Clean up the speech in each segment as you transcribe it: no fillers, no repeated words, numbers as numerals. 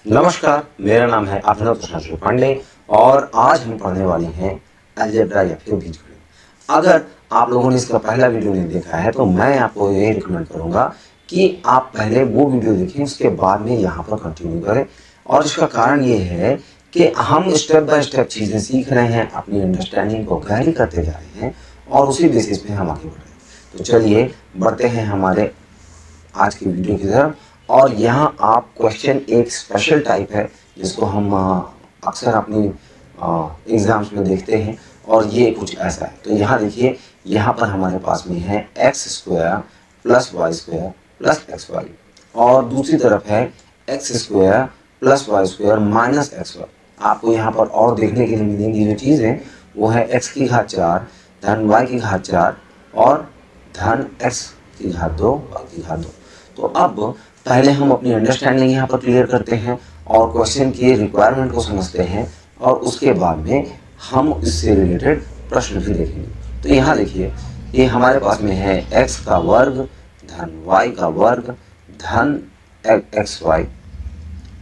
नमस्कार, मेरा नाम है अभिनव प्रशांत पांडे और आज हम पढ़ने वाले हैं अलजेब्रा या फिर बीजगणित। अगर आप लोगों ने इसका पहला वीडियो नहीं देखा है तो मैं आपको ये रिकमेंड करूंगा कि आप पहले वो वीडियो देखें, उसके बाद में यहाँ पर कंटिन्यू करें। और इसका कारण ये है कि हम स्टेप बाय स्टेप चीज़ें सीख रहे हैं, अपनी अंडरस्टैंडिंग को गहरी करते जा रहे हैं और उसी बेसिस पे हम आगे बढ़ रहे हैं। तो चलिए बढ़ते हैं हमारे आज की वीडियो की तरफ। और यहाँ आप क्वेश्चन एक स्पेशल टाइप है जिसको हम अक्सर अपनी एग्जाम्स में देखते हैं और ये कुछ ऐसा है। तो यहाँ देखिए, यहाँ पर हमारे पास में है x square plus y square plus x y और दूसरी तरफ है x square plus y square minus x y. आपको यहाँ पर और देखने के लिए मिलेंगी जो चीज़ है वो है एक्स की घात 4 धन वाई की घात 4 और धन एक्स की घात 2 वाई की घात 2। तो अब पहले हम अपनी अंडरस्टैंडिंग यहाँ पर क्लियर करते हैं और क्वेश्चन की रिक्वायरमेंट को समझते हैं और उसके बाद में हम इससे रिलेटेड प्रश्न भी देखेंगे। तो यहाँ देखिए, ये हमारे पास में है एक्स का वर्ग धन वाई का वर्ग धन एक्स वाई,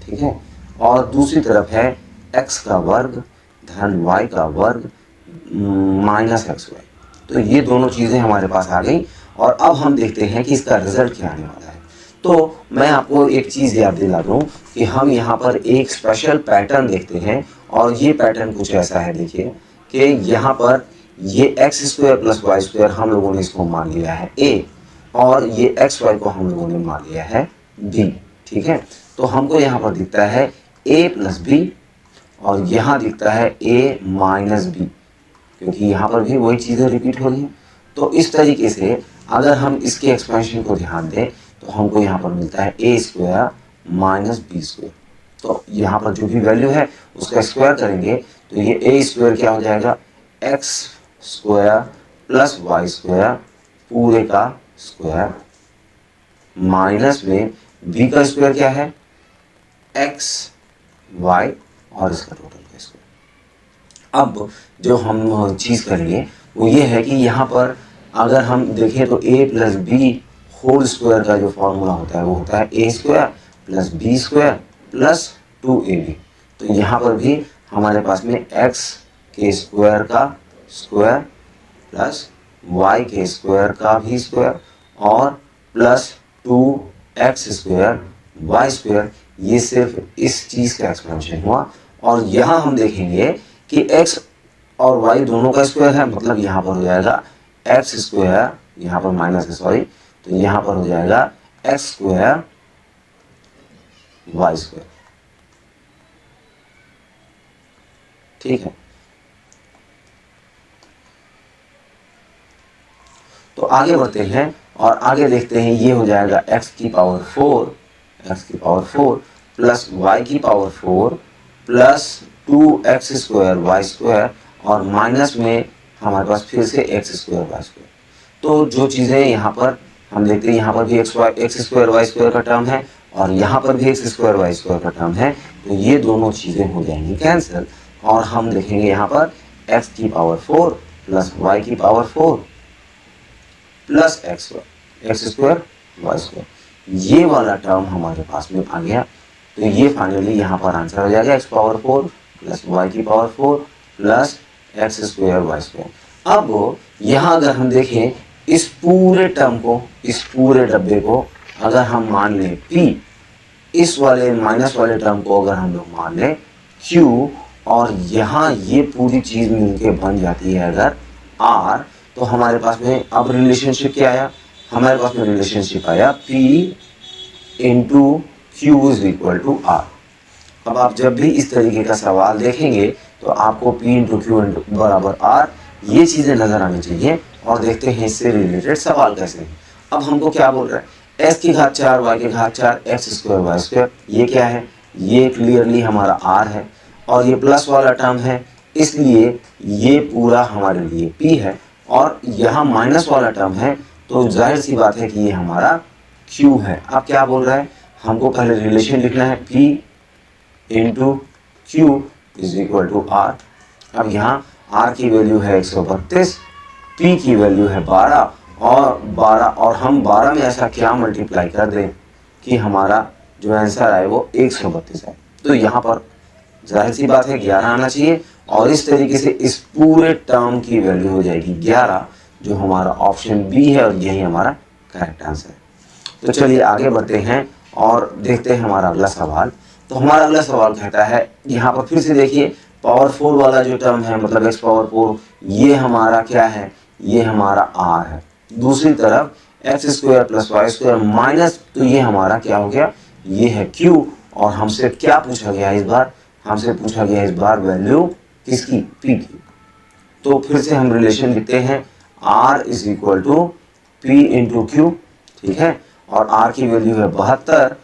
ठीक है, और दूसरी तरफ है एक्स का वर्ग धन वाई का वर्ग माइनस एक्स वाई। तो ये दोनों चीज़ें हमारे पास आ गई और अब हम देखते हैं कि इसका रिजल्ट क्या आने वाला है। तो मैं आपको एक चीज़ याद दिला दूँ कि हम यहाँ पर एक स्पेशल पैटर्न देखते हैं और ये पैटर्न कुछ ऐसा है। देखिए कि यहाँ पर ये x square plus y square हम लोगों ने इसको मान लिया है ए और ये एक्स वाई को हम लोगों ने मान लिया है बी, ठीक है। तो हमको यहाँ पर दिखता है ए प्लस बी और यहाँ दिखता है ए माइनस बी, क्योंकि यहाँ पर भी वही चीज़ें रिपीट हो रही हैं। तो इस तरीके से अगर हम इसके एक्सपेंशन को ध्यान दें तो हमको यहाँ पर मिलता है A square minus B square. तो यहाँ पर जो भी वैल्यू है उसका स्क्वायर करेंगे तो ये ए स्क्वायर क्या हो जाएगा, x square plus y square पूरे का स्क्वायर माइनस में बी का स्क्वायर क्या है, एक्स वाई और इसका टोटल का स्क्वायर। अब जो हम चीज़ करेंगे वो ये है कि यहाँ पर अगर हम देखें तो A plus B whole square का जो फॉर्मूला होता है वो होता है A square plus B square plus 2ab। तो यहाँ पर भी हमारे पास में एक्स के स्क्वायर का स्क्वायर प्लस वाई के स्क्वायर का भी स्क्वायर और plus 2x square y square, ये सिर्फ इस चीज़ का एक्सपेंशन हुआ। और यहाँ हम देखेंगे कि x और y दोनों का स्क्वायर है, मतलब यहाँ पर हो जाएगा एक्स स्क्वायर, यहाँ पर माइनस है सॉरी, तो यहाँ पर हो जाएगा एक्स स्क्वायर वाई स्क्वायर, ठीक है। तो आगे बढ़ते हैं और आगे देखते हैं, ये हो जाएगा x की पावर 4 प्लस y की power 4 plus 2x square y square और माइनस में हमारे पास फिर से एक्स स्क्वायर वाई स्क्वायर। तो जो चीज़ें यहाँ पर हम देखते हैं, यहाँ पर भी एक्स स्क्वायर वाई स्क्वायर का टर्म है और यहाँ पर भी एक्स स्क्वायर वाई स्क्वायर का टर्म है। तो ये दोनों चीज़ें हो जाएंगी कैंसिल और हम देखेंगे यहाँ पर एक्स की पावर 4 प्लस वाई की power 4 plus x square y square, ये वाला टर्म हमारे पास में आ गया। तो ये फाइनली यहाँ पर आंसर हो जाएगा एक्स पावर 4 प्लस वाई की power 4 plus x square y square. अब यहाँ अगर हम देखें इस पूरे टर्म को, इस पूरे डब्बे को अगर हम मान लें P, इस वाले माइनस वाले टर्म को अगर हम लोग मान लें Q और यहाँ ये पूरी चीज़ मिलके बन जाती है अगर R, तो हमारे पास में अब रिलेशनशिप क्या आया, हमारे पास में रिलेशनशिप आया P into Q is equal to R। अब आप जब भी इस तरीके का सवाल देखेंगे तो आपको P इंटू क्यू बराबर R ये चीज़ें नज़र आनी चाहिए और देखते हैं इससे रिलेटेड सवाल कैसे हैं। अब हमको क्या बोल रहा है, x की घात 4 y की घात 4 एक्स स्क्वायर वाई स्क्वायर, ये क्या है, ये क्लियरली हमारा R है और ये प्लस वाला टर्म है, इसलिए ये पूरा हमारे लिए P है और यहाँ माइनस वाला टर्म है तो जाहिर सी बात है कि ये हमारा Q है। अब क्या बोल रहा है, हमको पहले रिलेशन लिखना है P into q is equal to R। अब यहाँ R की वैल्यू है 132, P की वैल्यू है 12 और हम 12 में ऐसा क्या मल्टीप्लाई कर दें कि हमारा जो आंसर आए वो 132 है। तो यहाँ पर जाहिर सी बात है 11 आना चाहिए और इस तरीके से इस पूरे टर्म की वैल्यू हो जाएगी 11, जो हमारा ऑप्शन बी है और यही हमारा करेक्ट आंसर है। तो चलिए आगे बढ़ते हैं और देखते हैं हमारा अगला सवाल। तो हमारा अगला सवाल कहता है, यहाँ पर फिर से देखिए पावर 4 वाला जो टर्म है मतलब x पावर 4, ये हमारा क्या है, ये हमारा r है। दूसरी तरफ x square plus y square minus, तो ये हमारा क्या हो गया, ये है q। और हमसे क्या पूछा गया इस बार, हमसे पूछा गया इस बार वैल्यू किसकी, p की। तो फिर से हम रिलेशन लिखते हैं r is equal to p into q, ठीक है। और r की वैल्यू है 72,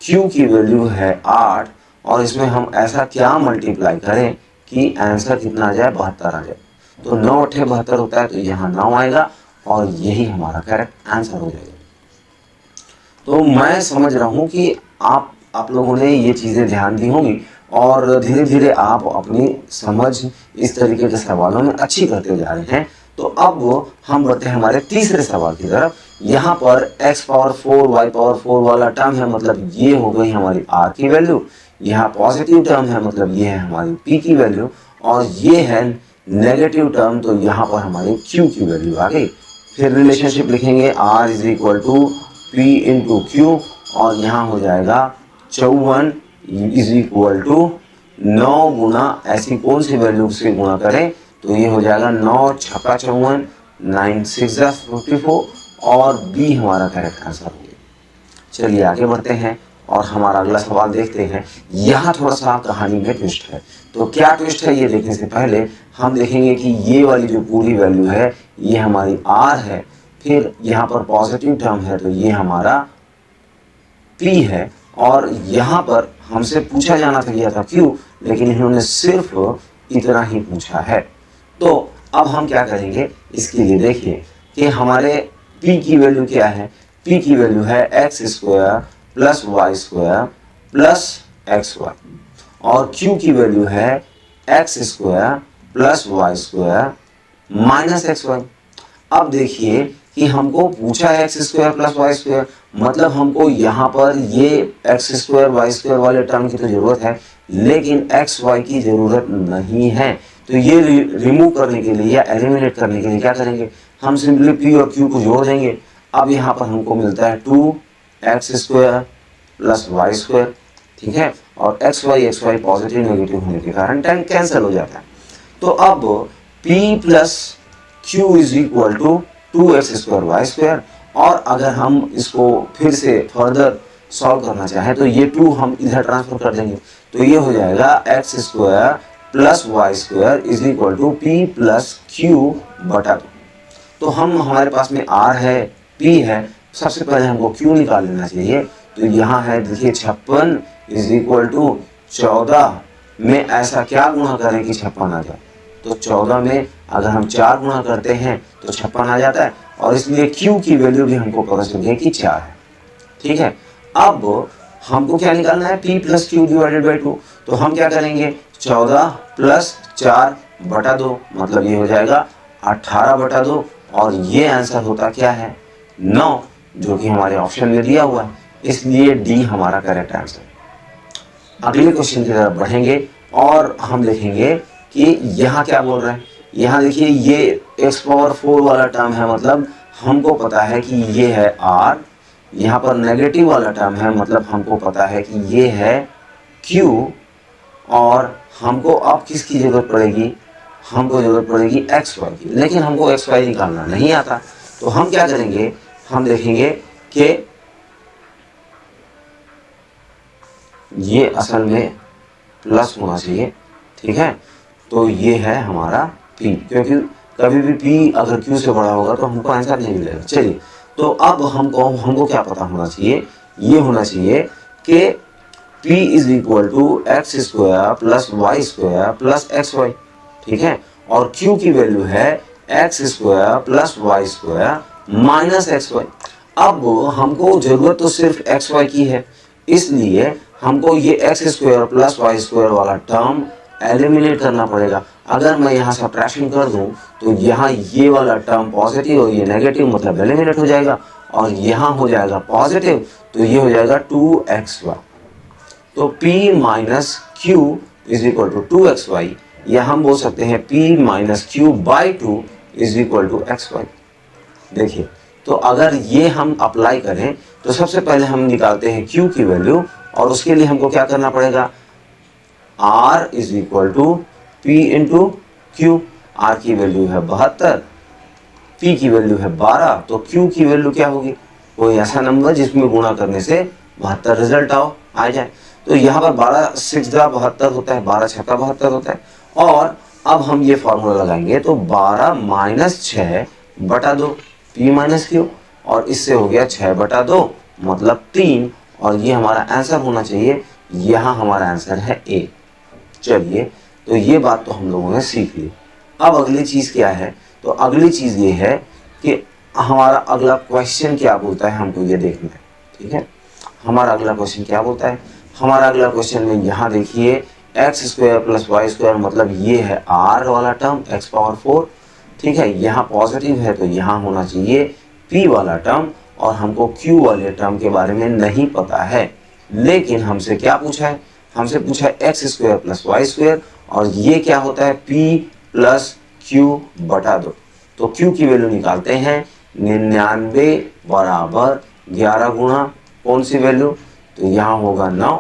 q की वैल्यू है 8, और इसमें हम ऐसा क्या मल्टीप्लाई करें कि आंसर कितना आ जाए, 72 आ जाए। तो 9 8 72 होता है, तो यहाँ 9 आएगा और यही हमारा करेक्ट आंसर हो जाएगा। तो मैं समझ रहा हूँ कि आप लोगों ने ये चीज़ें ध्यान दी होंगी और धीरे धीरे आप अपनी समझ इस तरीके के सवालों में अच्छी करते जा रहे हैं। तो अब हम बढ़ते हैं हमारे तीसरे सवाल की तरफ। यहाँ पर x पावर 4 y पावर 4 वाला टर्म है, मतलब ये हो गई हमारी r की वैल्यू। यहाँ पॉजिटिव टर्म है, मतलब ये है हमारी p की वैल्यू, और ये है नेगेटिव टर्म, तो यहाँ पर हमारी q की वैल्यू आ गई। फिर रिलेशनशिप लिखेंगे r is equal to p into q, और यहाँ हो जाएगा 54 इज इक्वल टू 9 गुना ऐसी कौन सी वैल्यू से गुणा करें, तो ये हो जाएगा 9 छक्का 54, 9 6 54, और बी हमारा करेक्ट आंसर हो गया। चलिए आगे बढ़ते हैं और हमारा अगला सवाल देखते हैं। यहाँ थोड़ा सा कहानी में ट्विस्ट है। तो क्या ट्विस्ट है ये देखने से पहले हम देखेंगे कि ये वाली जो पूरी वैल्यू है ये हमारी r है, फिर यहाँ पर पॉजिटिव टर्म है तो ये हमारा p है, और यहाँ पर हमसे पूछा जाना था गया था q, लेकिन इन्होंने सिर्फ इतना ही पूछा है। तो अब हम क्या करेंगे इसके लिए, देखिए कि हमारे p की वैल्यू क्या है, p की वैल्यू है x square plus y square plus x y, और q की वैल्यू है x square plus y square minus x y. अब देखिए कि हमको पूछा है x square plus y square, मतलब हमको यहाँ पर ये एक्स स्क्वायर वाई स्क्वायर वाले टर्म की तो जरूरत है, लेकिन एक्स वाई की जरूरत नहीं है। तो ये रिमूव करने के लिए या एलिमिनेट करने के लिए क्या करेंगे, हम सिंपली p और q को जोड़ देंगे। अब यहाँ पर हमको मिलता है 2x square plus y square, ठीक है, और एक्स वाई पॉजिटिव नेगेटिव होने के कारण टाइम कैंसिल हो जाता है। तो अब p plus q is equal to 2x square y square, और अगर हम इसको फिर से फर्दर सॉल्व करना चाहें तो ये 2 हम इधर ट्रांसफर कर देंगे, तो ये हो जाएगा x square plus y square is equal to p plus q बटा 2। तो हमारे पास में r है, p है, सबसे पहले हमको q निकाल लेना चाहिए। तो यहाँ है देखिए 56 इज इक्वल टू 14 में ऐसा क्या गुणा करें कि 56 आ जाए, तो 14 में अगर हम 4 गुणा करते हैं तो 56 आ जाता है, और इसलिए q की वैल्यू भी हमको पता चल गया कि 4 है, ठीक है। अब हमको क्या निकालना है, p plus Q divided by 2, तो हम क्या करेंगे 14 प्लस 4 बटा 2, मतलब ये हो जाएगा 18 बटा 2, और ये आंसर होता क्या है 9, जो कि हमारे ऑप्शन में दिया हुआ है, इसलिए डी हमारा करेक्ट आंसर। अगले क्वेश्चन की तरफ बढ़ेंगे और हम देखेंगे कि यहाँ क्या बोल रहे हैं। यहाँ देखिए ये x पावर 4 वाला टर्म है, मतलब हमको पता है कि ये है r, यहाँ पर नेगेटिव वाला टर्म है, मतलब हमको पता है कि ये है q, और हमको अब किसकी जरूरत पड़ेगी, हमको जरूरत पड़ेगी एक्स वाई की, लेकिन हमको एक्स वाई निकालना नहीं आता। तो हम क्या करेंगे, हम देखेंगे कि ये असल में प्लस होना चाहिए, ठीक है। तो ये है हमारा p, क्योंकि कभी भी p अगर q से बड़ा होगा तो हमको आंसर नहीं मिलेगा। चलिए, तो अब हमको क्या पता होना चाहिए, ये होना चाहिए कि p is equal to x square plus y square plus x y, ठीक है, और q की वैल्यू है x square plus y square minus x y. अब हमको जरूरत तो सिर्फ एक्स वाई की है, इसलिए हमको ये x square plus y square वाला टर्म एलिमिनेट करना पड़ेगा। अगर मैं यहाँ सब्ट्रैक्शन कर दूं तो यहाँ ये वाला टर्म पॉजिटिव और ये नेगेटिव, मतलब एलिमिनेट हो जाएगा, और यहाँ हो जाएगा पॉजिटिव, तो ये हो जाएगा 2xy। तो p minus q is equal to 2xy, या हम बोल सकते हैं p minus q by 2 is equal to xy। देखिए, तो अगर ये हम अप्लाई करें तो सबसे पहले हम निकालते हैं q की वैल्यू, और उसके लिए हमको क्या करना पड़ेगा, r is equal to p into q. r की वैल्यू है 72, p की वैल्यू है 12, तो q की वैल्यू क्या होगी, कोई ऐसा नंबर जिसमें गुणा करने से 72 रिजल्ट आ जाए। तो यहाँ पर 12 6 72 होता है, 12 6 72 होता है। और अब हम ये फॉर्मूला लगाएंगे तो 12 माइनस 6 बटा 2 p माइनस क्यू, और इससे हो गया 6 बटा 2 मतलब 3, और ये हमारा आंसर होना चाहिए। यहाँ हमारा आंसर है ए। चलिए, तो ये बात तो हम लोगों ने सीख ली। अब अगली चीज़ क्या है, तो अगली चीज़ ये है कि हमारा अगला क्वेश्चन क्या बोलता है, हमको ये देखना है। ठीक है, हमारा अगला क्वेश्चन क्या बोलता है, हमारा अगला क्वेश्चन में यहाँ देखिए x square plus y square, मतलब ये है r वाला टर्म x पावर 4। ठीक है, यहाँ पॉजिटिव है तो यहाँ होना चाहिए p वाला टर्म, और हमको q वाले टर्म के बारे में नहीं पता है। लेकिन हमसे क्या पूछा है, हमसे पूछा है x square plus y square, और ये क्या होता है p प्लस क्यू बटा 2। तो q की वैल्यू निकालते हैं, 99 बराबर 11 गुणा कौन सी वैल्यू, तो यहाँ होगा 9।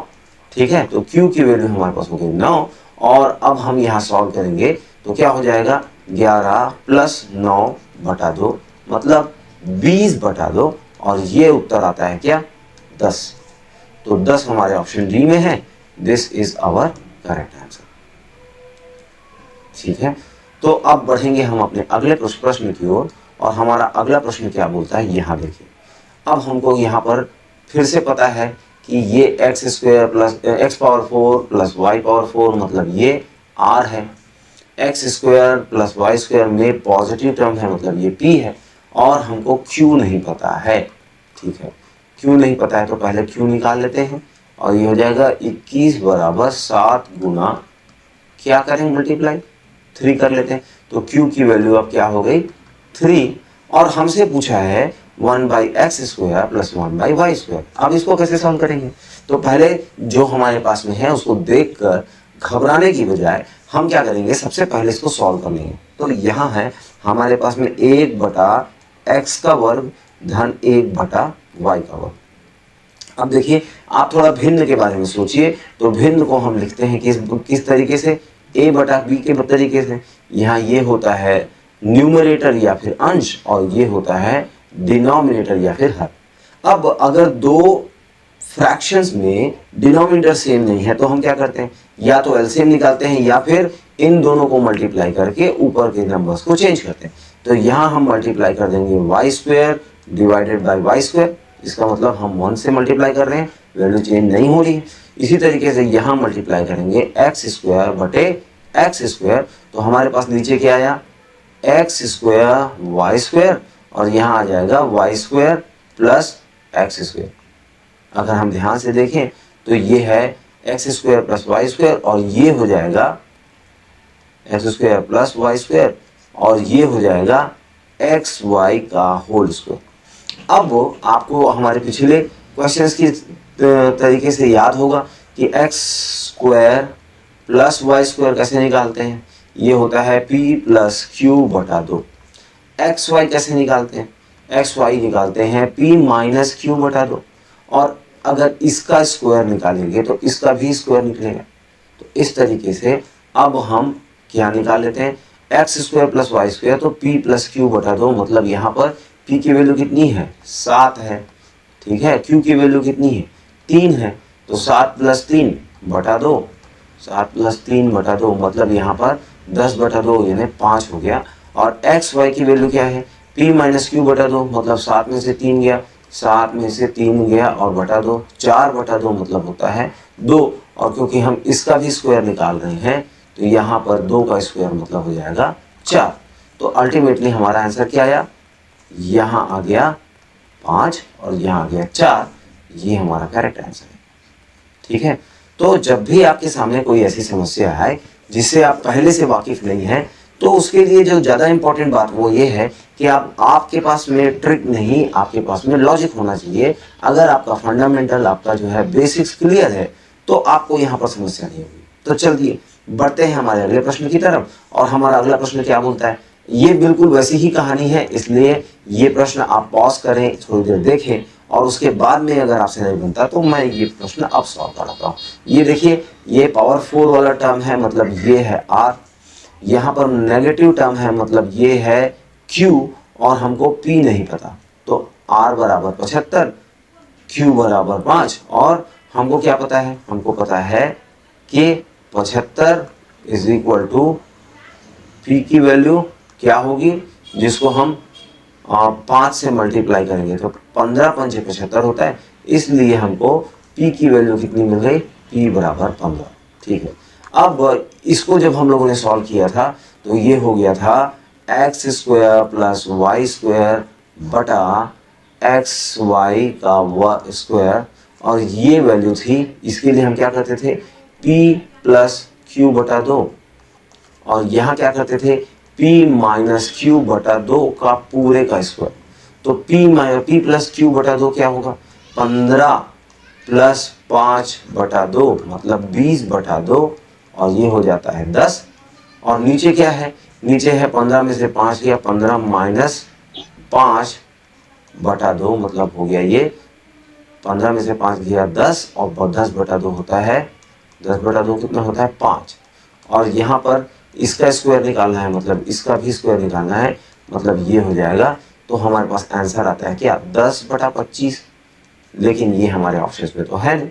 ठीक है, तो q की वैल्यू हमारे पास होगी 9, और अब हम यहाँ सॉल्व करेंगे तो क्या हो जाएगा, 11 प्लस 9 बटा 2 मतलब 20 बटा 2, और ये उत्तर आता है क्या, 10। तो 10 हमारे ऑप्शन डी में है। This is our correct answer. ठीक है, तो अब बढ़ेंगे हम अपने अगले प्रश्न की ओर, और हमारा अगला प्रश्न क्या बोलता है, यहाँ देखिए। अब हमको यहाँ पर फिर से पता है कि ये x square plus x power 4 plus y power 4 मतलब ये r है। X square plus y square में पॉजिटिव टर्म है मतलब ये p है, और हमको q नहीं पता है। ठीक है, q नहीं पता है तो पहले q निकाल लेते हैं, और ये हो जाएगा 21 बराबर 7 गुना क्या करेंगे, मल्टीप्लाई 3 कर लेते हैं। तो q की वैल्यू अब क्या हो गई, 3, और हमसे पूछा है 1 by x square plus 1 by y square. अब इसको कैसे सॉल्व करेंगे, तो पहले जो हमारे पास में है उसको देखकर घबराने की बजाय हम क्या करेंगे, सबसे पहले इसको सॉल्व कर लेंगे। तो यहाँ है हमारे पास में 1 बटा एक्स का वर्ग धन 1 बटा वाई का वर्ग। अब देखिए, आप थोड़ा भिन्न के बारे में सोचिए, तो भिन्न को हम लिखते हैं किस तरीके से, a बटा b के तरीके से। यहाँ ये होता है न्यूमरेटर या फिर अंश, और ये होता है डिनोमिनेटर या फिर हर। अब अगर दो फ्रैक्शंस में डिनोमिनेटर सेम नहीं है तो हम क्या करते हैं, या तो एलसीएम निकालते हैं या फिर इन दोनों को मल्टीप्लाई करके ऊपर के नंबर्स को चेंज करते हैं। तो यहाँ हम मल्टीप्लाई कर देंगे y square divided by y square, इसका मतलब हम 1 से मल्टीप्लाई कर रहे हैं, वैल्यू चेंज नहीं हो रही है। इसी तरीके से यहाँ मल्टीप्लाई करेंगे एक्स स्क्वायर बटे एक्स स्क्वायर, तो हमारे पास नीचे क्या आया, एक्स स्क्वायर वाई स्क्वायर, और यहाँ आ जाएगा y square plus x square. अगर हम ध्यान से देखें तो ये है x square plus y square, और ये हो जाएगा x square plus y square, और ये हो जाएगा एक्स वाई का होल स्क्वायर। अब आपको हमारे पिछले क्वेश्चंस की तरीके से याद होगा कि x square plus y square कैसे निकालते हैं, ये होता है p प्लस क्यू बटा 2। एक्स वाई कैसे निकालते हैं, एक्स वाई निकालते हैं p माइनस क्यू बटा 2, और अगर इसका स्क्वायर निकालेंगे तो इसका भी स्क्वायर निकलेगा। तो इस तरीके से अब हम क्या निकाल लेते हैं, x square plus y square, तो p प्लस क्यू बटा 2 मतलब यहाँ पर p की वैल्यू कितनी है, 7 है। ठीक है, q की वैल्यू कितनी है, 3 है, तो 7 प्लस 3 बटा 2, 7 प्लस 3 बटा 2 मतलब यहाँ पर 10 बटा 2 यानी 5 हो गया। और एक्स वाई की वैल्यू क्या है, p माइनस क्यू बटा 2 मतलब 7 में से 3 गया, 7 में से 3 गया और बटा 2, 4 बटा 2 मतलब होता है 2, और क्योंकि हम इसका भी स्क्वायर निकाल रहे हैं तो यहाँ पर 2 का स्क्वायर मतलब हो जाएगा 4। तो अल्टीमेटली हमारा आंसर क्या आया, यहाँ आ गया 5 और यहाँ आ गया 4, ये हमारा करेक्ट आंसर है। ठीक है, तो जब भी आपके सामने कोई ऐसी समस्या आए जिससे आप पहले से वाकिफ नहीं हैं, तो उसके लिए जो ज़्यादा इम्पोर्टेंट बात वो ये है कि आपके पास में ट्रिक नहीं, आपके पास में लॉजिक होना चाहिए। अगर आपका फंडामेंटल, आपका जो है बेसिक्स क्लियर है तो आपको यहाँ पर समस्या नहीं होगी। तो चलिए बढ़ते हैं हमारे अगले प्रश्न की तरफ। और हमारा अगला प्रश्न क्या बोलता है, ये बिल्कुल वैसी ही कहानी है, इसलिए ये प्रश्न आप पॉज करें, थोड़ी देर देखें, और उसके बाद में अगर आपसे नहीं बनता तो मैं ये प्रश्न अब सॉल्व कराता हूँ। ये देखिए, ये पावर 4 वाला टर्म है, मतलब ये है r, यहाँ पर नेगेटिव टर्म है, मतलब ये है q, और हमको p नहीं पता, तो r बराबर 75, q बराबर 5, और हमको क्या पता है, हमको पता है कि 75 इज इक्वल टू p की वैल्यू क्या होगी, जिसको हम 5 से मल्टीप्लाई करेंगे तो 15 पंचे 75 होता है, इसलिए हमको p की वैल्यू कितनी मिल गई, p बराबर 15। ठीक है, अब इसको जब हम लोगों ने सॉल्व किया था तो ये हो गया था x square plus y square बटा एक्स वाई का स्क्वायर, और ये वैल्यू थी, इसके लिए हम क्या करते थे, p प्लस क्यू बटा 2, और यहाँ क्या करते थे, p माइनस क्यू बटा 2 का पूरे का स्क्वायर। तो p प्लस क्यू बटा 2 क्या होगा, 15 प्लस 5 बटा 2 मतलब 20 बटा 2, और ये हो जाता है 10। और नीचे क्या है, नीचे है 15 में से 5 गया, 15 माइनस 5 बटा 2 मतलब हो गया ये 15 में से 5 गया 10, और 10 बटा 2 होता है, 10 बटा 2 कितना होता है 5। और यहाँ पर इसका स्क्वायर निकालना है, मतलब इसका भी स्क्वायर निकालना है, मतलब ये हो जाएगा। तो हमारे पास आंसर आता है क्या, 10 बटा 25, लेकिन ये हमारे ऑप्शन में तो है नहीं।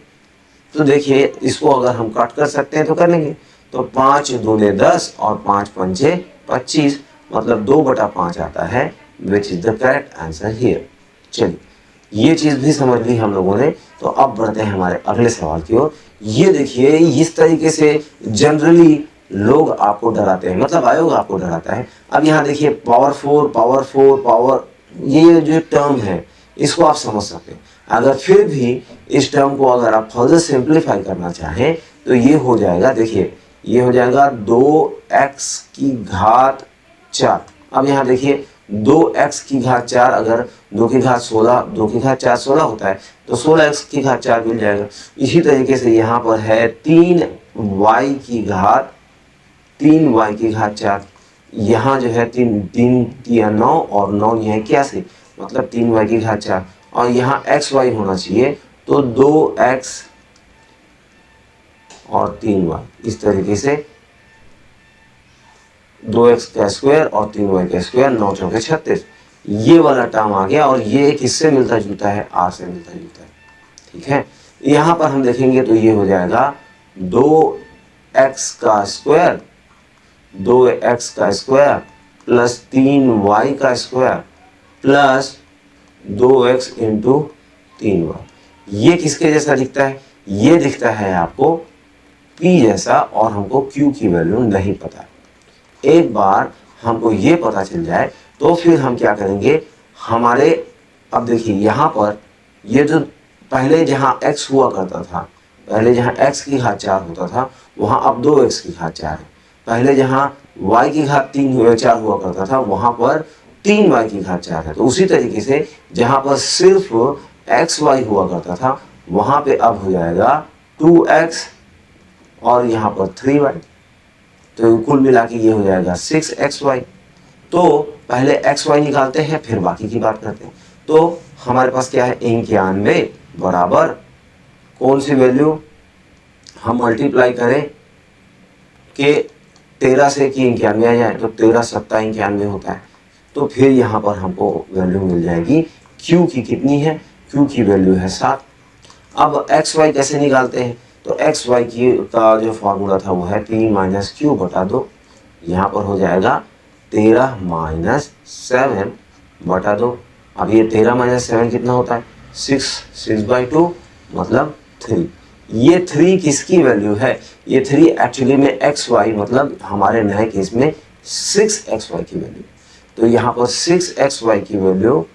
तो देखिए, इसको अगर हम कट कर सकते हैं तो कर लेंगे, तो 5 दूने 10 और 5 पंचे 25, मतलब 2 बटा 5 आता है, which is the correct answer here. चलिए, ये चीज भी समझ ली हम लोगों ने। तो अब बढ़ते हैं हमारे अगले सवाल की ओर। ये देखिए, इस तरीके से जनरली लोग आपको डराते हैं, मतलब आयोग आपको डराता है। अब यहाँ देखिए, पावर 4 पावर, ये जो टर्म है इसको आप समझ सकते हैं। अगर फिर भी इस टर्म को अगर आप फर्दर सिंप्लीफाई करना चाहें तो ये हो जाएगा, देखिए ये हो जाएगा 2x की घात 4। अब यहाँ देखिए, 2x की घात 4, अगर 2 की घात 16, 2 की घात 4 16 होता है, तो 16x की घात 4 मिल जाएगा। इसी तरीके से यहाँ पर है 3y की घात 4, यहाँ जो है 3 या 9, और 9 यह है 81, मतलब 3y की घात 4, और यहाँ xy होना चाहिए, तो 2x और 3y, इस तरीके से 2x का स्क्वायर और 3y का स्क्वायर, 9 चौके 36, ये वाला टर्म आ गया। और ये किससे मिलता जुलता है, r से मिलता जुलता है। ठीक है, यहाँ पर हम देखेंगे तो ये हो जाएगा 2x का स्क्वायर प्लस 3y का square plus 2x into 3y। ये किसके जैसा दिखता है, ये दिखता है आपको p जैसा, और हमको q की वैल्यू नहीं पता। एक बार हमको ये पता चल जाए तो फिर हम क्या करेंगे, हमारे, अब देखिए यहाँ पर ये जो पहले जहाँ x हुआ करता था, पहले जहाँ x की घात 4 होता था, वहाँ अब 2x की घात 4 है। पहले जहाँ y की घात 4 हुआ करता था, वहाँ पर 3y की घात 4 है। तो उसी तरीके से जहाँ पर सिर्फ xy हुआ करता था, वहाँ पे अब हो जाएगा 2x और यहाँ पर 3y, तो कुल मिला के ये हो जाएगा 6xy। तो पहले xy निकालते हैं, फिर बाकी की बात करते हैं। तो हमारे पास क्या है, 91 बराबर कौन सी वैल्यू, हम मल्टीप्लाई करें कि 13 से कि 91 आ जाए, तो 13 7 91 होता है। तो फिर यहाँ पर हमको वैल्यू मिल जाएगी q की, कितनी है, q की वैल्यू है 7। अब xy कैसे निकालते हैं, तो xy की का जो फॉर्मूला था वो है 3 माइनस क्यू बटा 2। यहाँ पर हो जाएगा 13 माइनस 7 बटा 2। अब ये 13 माइनस 7 कितना होता है, 6/2 मतलब 3। ये 3 किसकी वैल्यू है, ये 3 एक्चुअली में xy, मतलब हमारे नए केस में 6xy की वैल्यू। तो यहाँ पर 6xy की वैल्यू,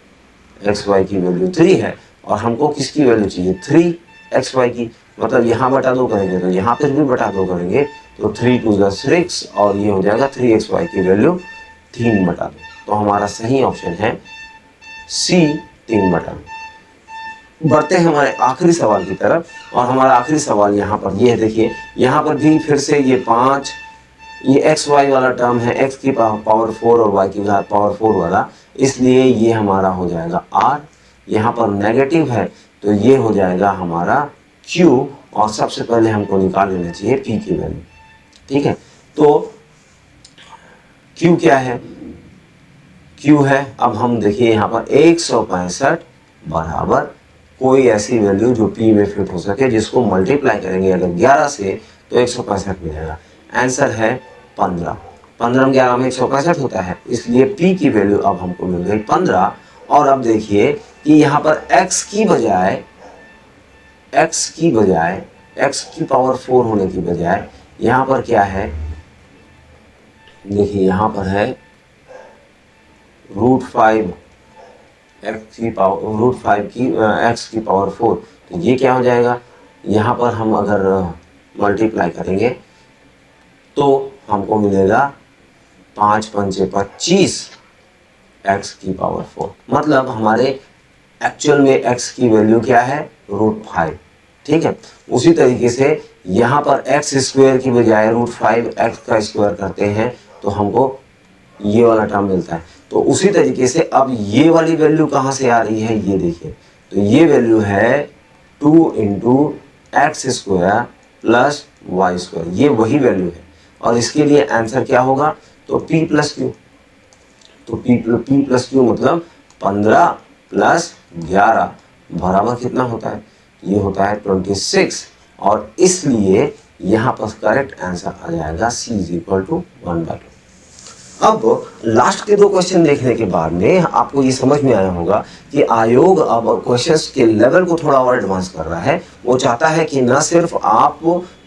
xy की वैल्यू 3 है, और हमको किसकी वैल्यू चाहिए, 3xy की। मतलब यहाँ बटा 2 करेंगे तो यहाँ पर भी बटा 2 करेंगे, तो 3 2 × 6, और ये हो जाएगा 3xy की वैल्यू 3 बटा 2। तो हमारा सही ऑप्शन है सी, 3 बटा 2। बढ़ते हैं हमारे आखिरी सवाल की तरफ, और हमारा आखिरी सवाल यहाँ पर ये है, देखिए यहाँ पर भी फिर से ये 5, ये एक्स वाई वाला टर्म है, एक्स की पावर 4 और वाई की पावर 4 वाला, इसलिए ये हमारा हो जाएगा r। यहाँ पर नेगेटिव है तो ये हो जाएगा हमारा q, और सबसे पहले हमको निकाल लेना चाहिए p की वैल्यू। ठीक है, तो q क्या है, q है, अब हम देखिए यहाँ पर 165 बराबर कोई ऐसी वैल्यू जो p में फिट हो सके, जिसको मल्टीप्लाई करेंगे अगर 11 से तो 165 मिलेगा। आंसर है 15। 15 में 11 में 165 होता है, इसलिए p की वैल्यू अब हमको मिल गई 15। और अब देखिए कि यहाँ पर x की बजाय x की पावर 4 होने की बजाय यहाँ पर क्या है, देखिए यहाँ पर है √5 x की पावर 4, तो ये क्या हो जाएगा, यहाँ पर हम अगर मल्टीप्लाई करेंगे तो हमको मिलेगा 5 पंचे 25 x की पावर 4, मतलब हमारे एक्चुअल में x की वैल्यू क्या है, √5। ठीक है, उसी तरीके से यहाँ पर x स्क्वायर की बजाय √5 x का स्क्वायर करते हैं तो हमको ये वाला टर्म मिलता है। तो उसी तरीके से अब ये वाली वैल्यू कहाँ से आ रही है, ये देखिए, तो ये वैल्यू है 2 × x² + y², ये वही वैल्यू है, और इसके लिए आंसर क्या होगा, तो p + q, तो p + q मतलब 15 + 11 बराबर कितना होता है, ये होता है 26, और इसलिए यहाँ पर करेक्ट आंसर आ जाएगा c = 1/2। अब लास्ट के 2 क्वेश्चन देखने के बाद में आपको ये समझ में आया होगा कि आयोग अब क्वेश्चंस के लेवल को थोड़ा और एडवांस कर रहा है। वो चाहता है कि न सिर्फ आप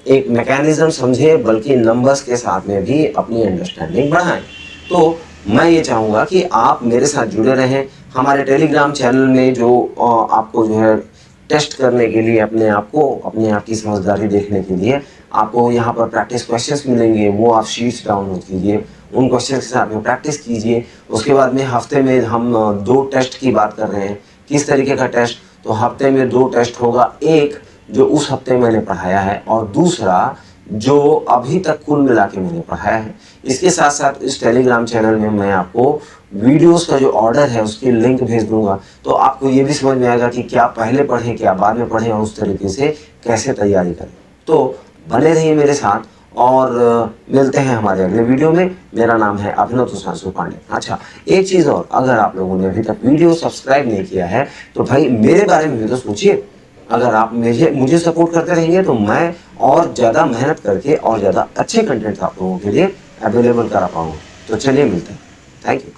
एक मैकेनिज्म समझें, बल्कि नंबर्स के साथ में भी अपनी अंडरस्टैंडिंग बढ़ाएं। तो मैं ये चाहूँगा कि आप मेरे साथ जुड़े रहें। हमारे टेलीग्राम चैनल में जो आपको जो है टेस्ट करने के लिए, अपने आप की समझदारी देखने के लिए आपको यहाँ पर प्रैक्टिस क्वेश्चंस मिलेंगे, वो आप शीट्स डाउनलोड कीजिए, उन क्वेश्चन के साथ में प्रैक्टिस कीजिए। उसके बाद में हफ्ते में हम 2 टेस्ट की बात कर रहे हैं। किस तरीके का टेस्ट, तो हफ्ते में 2 टेस्ट होगा, एक जो उस हफ्ते मैंने पढ़ाया है और दूसरा जो अभी तक कुल मिला के मैंने पढ़ाया है। इसके साथ साथ इस टेलीग्राम चैनल में मैं आपको वीडियोस का जो ऑर्डर है उसकी लिंक भेज दूंगा, तो आपको ये भी समझ में आएगा कि क्या पहले पढ़ें क्या बाद में पढ़ें, और उस तरीके से कैसे तैयारी करें। तो बने रहिए मेरे साथ, और मिलते हैं हमारे अगले वीडियो में। मेरा नाम है अभिनव सुधांशु पांडे। अच्छा, एक चीज़ और, अगर आप लोगों ने अभी तक वीडियो सब्सक्राइब नहीं किया है तो भाई मेरे बारे में भी तो सोचिए। अगर आप मुझे सपोर्ट करते रहेंगे तो मैं और ज़्यादा मेहनत करके और ज़्यादा अच्छे कंटेंट आप लोगों के लिए अवेलेबल करा पाऊँगा। तो चलिए मिलते हैं, थैंक यू।